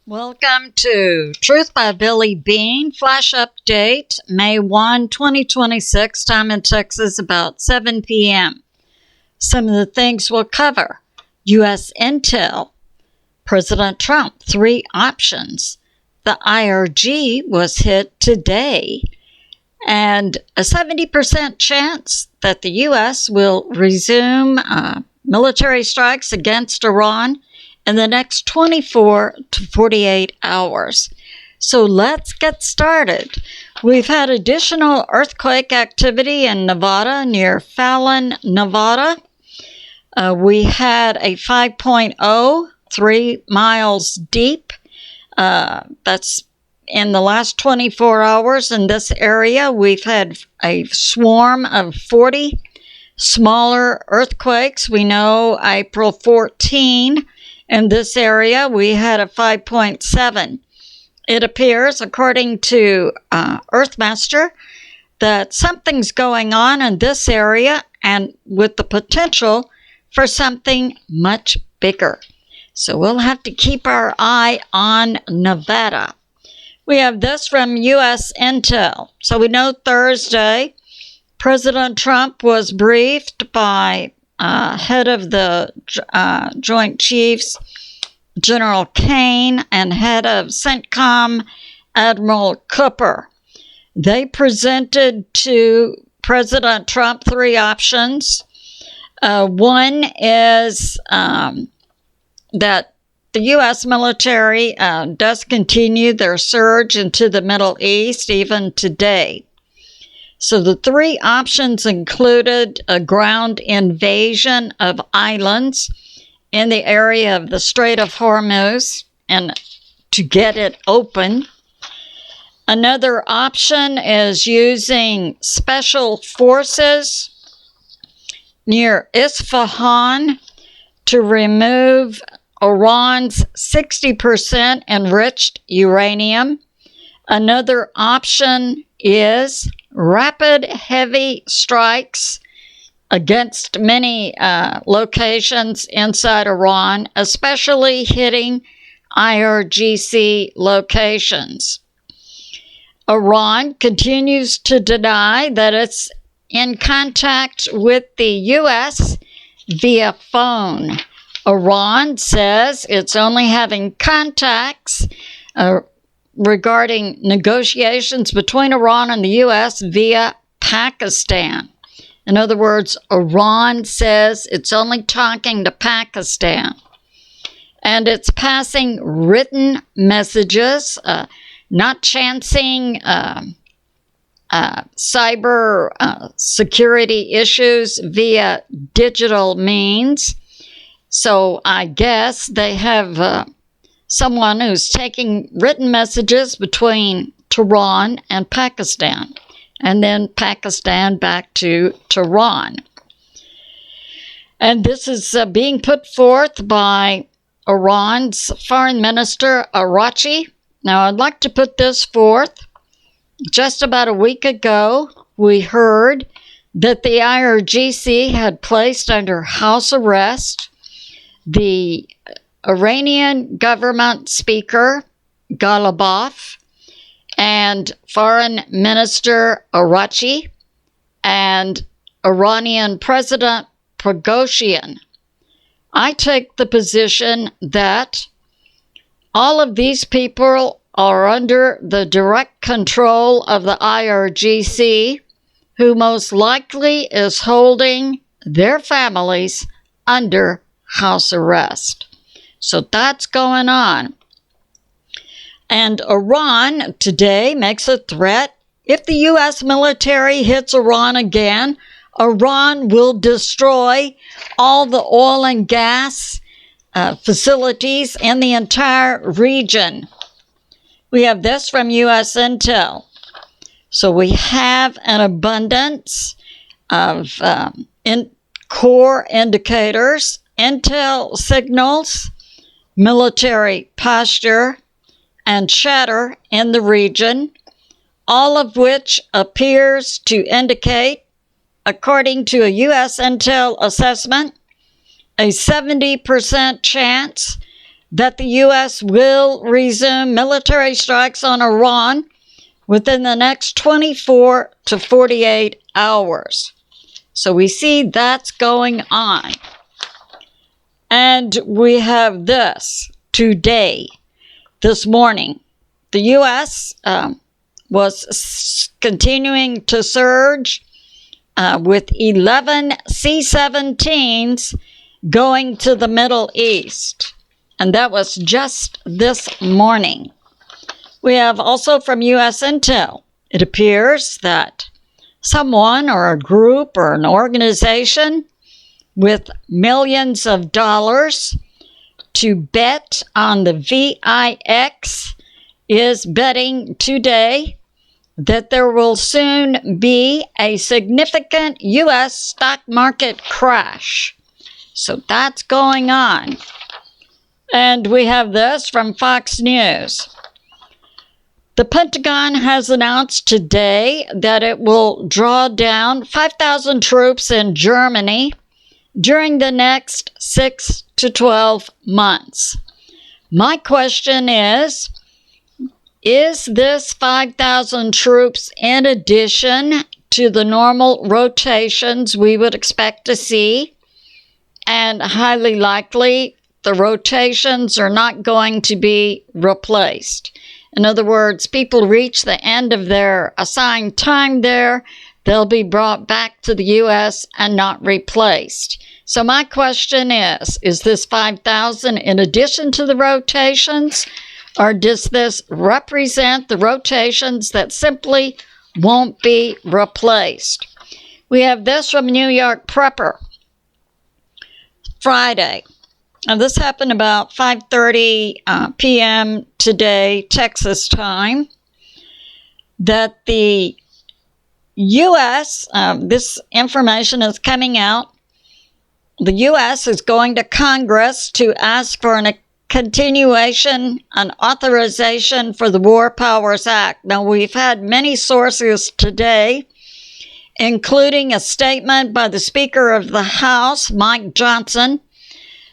Welcome to Truth by Billie Beene, Flash Update, May 1, 2026, time in Texas, about 7 p.m. Some of the things we'll cover: U.S. Intel, President Trump, 3 options, the Irgc was hit today, and a 70% chance that the U.S. will resume military strikes against Iran in the next 24 to 48 hours. So let's get started. We've had additional earthquake activity in Nevada, near Fallon, Nevada. We had a 5.0, 3 miles deep. That's in the last 24 hours in this area. We've had a swarm of 40 smaller earthquakes. We know April 14, in this area, we had a 5.7. It appears, according to Earthmaster, that something's going on in this area and with the potential for something much bigger. So we'll have to keep our eye on Nevada. We have this from U.S. Intel. So we know Thursday, President Trump was briefed by head of the Joint Chiefs, General Kane, and head of CENTCOM, Admiral Cooper. They presented to President Trump 3 options. One is that the U.S. military does continue their surge into the Middle East even today. So the 3 options included a ground invasion of islands in the area of the Strait of Hormuz and to get it open. Another option is using special forces near Isfahan to remove Iran's 60% enriched uranium. Another option is rapid heavy strikes against many locations inside Iran, especially hitting Irgc locations. Iran continues to deny that it's in contact with the U.S. via phone. Iran says it's only having contacts regarding negotiations between Iran and the U.S. via Pakistan. In other words, Iran says it's only talking to Pakistan. And it's passing written messages, not chancing cyber security issues via digital means. So I guess they have someone who's taking written messages between Tehran and Pakistan, and then Pakistan back to Tehran. And this is being put forth by Iran's Foreign Minister Irgc. Now, I'd like to put this forth. Just about a week ago, we heard that the Irgc had placed under house arrest the Iranian government speaker, Ghalibaf, and Foreign Minister Irgc, and Iranian President Pogoshian. I take the position that all of these people are under the direct control of the Irgc, who most likely is holding their families under house arrest. So that's going on. And Iran today makes a threat. If the U.S. military hits Iran again, Iran will destroy all the oil and gas facilities in the entire region. We have this from U.S. Intel. So we have an abundance of core indicators, intel signals, military posture, and chatter in the region, all of which appears to indicate, according to a U.S. Intel assessment, a 70% chance that the U.S. will resume military strikes on Iran within the next 24 to 48 hours. So we see that's going on. And we have this today, this morning. The U.S. Was continuing to surge with 11 C-17s going to the Middle East. And that was just this morning. We have also from U.S. Intel, it appears that someone or a group or an organization with millions of dollars to bet on the VIX is betting today that there will soon be a significant U.S. stock market crash. So that's going on. And we have this from Fox News. The Pentagon has announced today that it will draw down 5,000 troops in Germany during the next 6 to 12 months. My question is this 5,000 troops in addition to the normal rotations we would expect to see? And highly likely, the rotations are not going to be replaced. In other words, people reach the end of their assigned time there, they'll be brought back to the U.S. and not replaced. So my question is this 5,000 in addition to the rotations, or does this represent the rotations that simply won't be replaced? We have this from New York Prepper. Friday. Now, this happened about 5:30 p.m. today, Texas time, that the U.S., this information is coming out, the U.S. is going to Congress to ask for an continuation, an authorization for the War Powers Act. Now, we've had many sources today, including a statement by the Speaker of the House, Mike Johnson,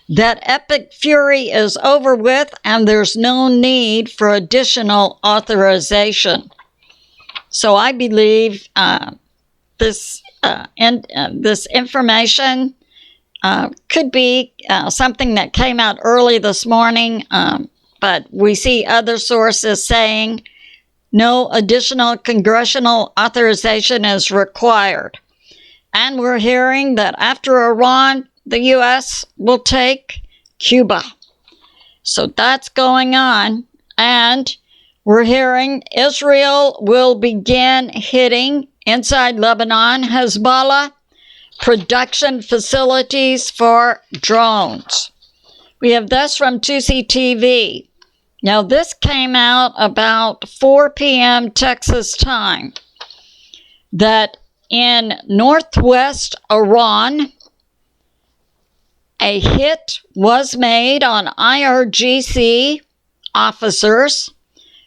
that epic fury is over with and there's no need for additional authorization. So I believe this information could be something that came out early this morning, but we see other sources saying no additional congressional authorization is required. And we're hearing that after Iran, the U.S. will take Cuba. So that's going on. And we're hearing Israel will begin hitting inside Lebanon, Hezbollah, production facilities for drones. We have this from 2CTV. Now, this came out about 4 p.m. Texas time, that in northwest Iran, a hit was made on Irgc officers.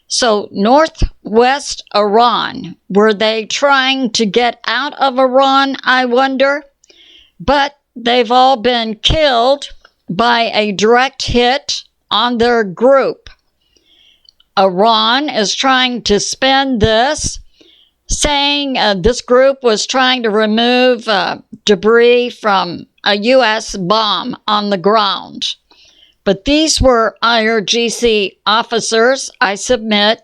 So, northwest Iran, were they trying to get out of Iran, I wonder? But they've all been killed by a direct hit on their group. Iran is trying to spin this, saying this group was trying to remove debris from a U.S. bomb on the ground. But these were IRGC officers, I submit.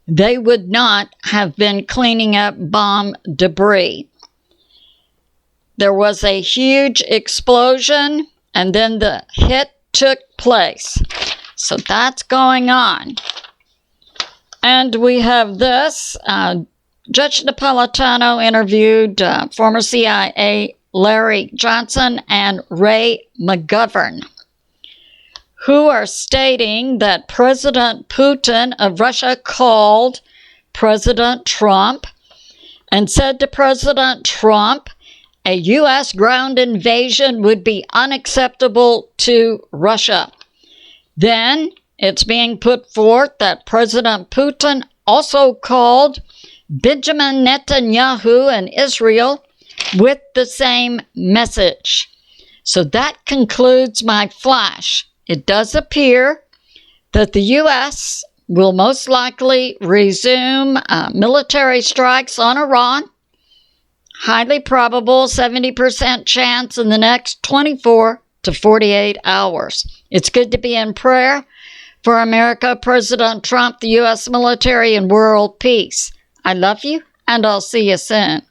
They would not have been cleaning up bomb debris. There was a huge explosion, and then the hit took place. So that's going on. And we have this. Judge Napolitano interviewed former CIA Larry Johnson and Ray McGovern, who are stating that President Putin of Russia called President Trump and said to President Trump, a U.S. ground invasion would be unacceptable to Russia. Then it's being put forth that President Putin also called Benjamin Netanyahu and Israel with the same message. So that concludes my flash it does appear that the U.S. will most likely resume military strikes on Iran. Highly probable, 70% chance in the next 24 to 48 hours. It's good to be in prayer for America, President Trump, the U.S. military, and world peace. I love you, and I'll see you soon.